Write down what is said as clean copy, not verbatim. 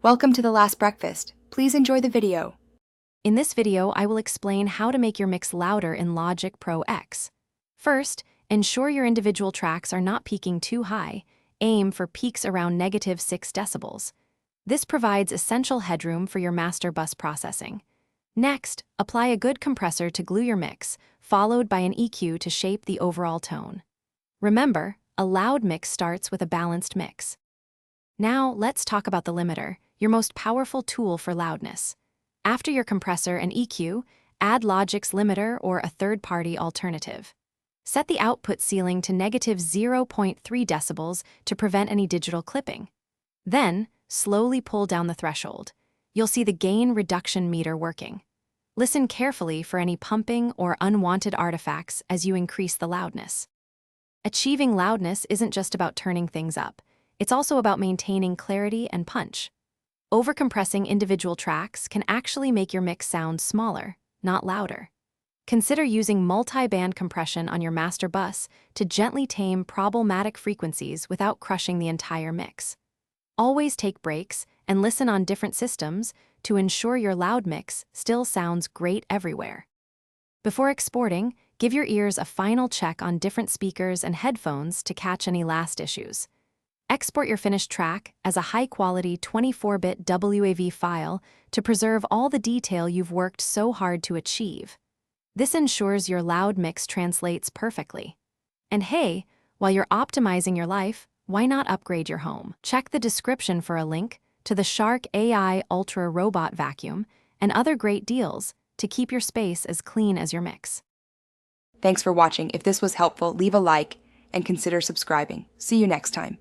Welcome to The Last Breakfast. Please enjoy the video. In this video, I will explain how to make your mix louder in Logic Pro X. First, ensure your individual tracks are not peaking too high. Aim for peaks around -6 decibels. This provides essential headroom for your master bus processing. Next, apply a good compressor to glue your mix, followed by an EQ to shape the overall tone. Remember, a loud mix starts with a balanced mix. Now, let's talk about the limiter, your most powerful tool for loudness. After your compressor and EQ, add Logic's limiter or a third-party alternative. Set the output ceiling to -0.3 decibels to prevent any digital clipping. Then, slowly pull down the threshold. You'll see the gain reduction meter working. Listen carefully for any pumping or unwanted artifacts as you increase the loudness. Achieving loudness isn't just about turning things up. It's also about maintaining clarity and punch. Overcompressing individual tracks can actually make your mix sound smaller, not louder. Consider using multi-band compression on your master bus to gently tame problematic frequencies without crushing the entire mix. Always take breaks and listen on different systems to ensure your loud mix still sounds great everywhere. Before exporting, give your ears a final check on different speakers and headphones to catch any last issues. Export your finished track as a high-quality 24-bit WAV file to preserve all the detail you've worked so hard to achieve. This ensures your loud mix translates perfectly. And hey, while you're optimizing your life, why not upgrade your home? Check the description for a link to the Shark AI Ultra Robot Vacuum and other great deals to keep your space as clean as your mix. Thanks for watching. If this was helpful, leave a like and consider subscribing. See you next time.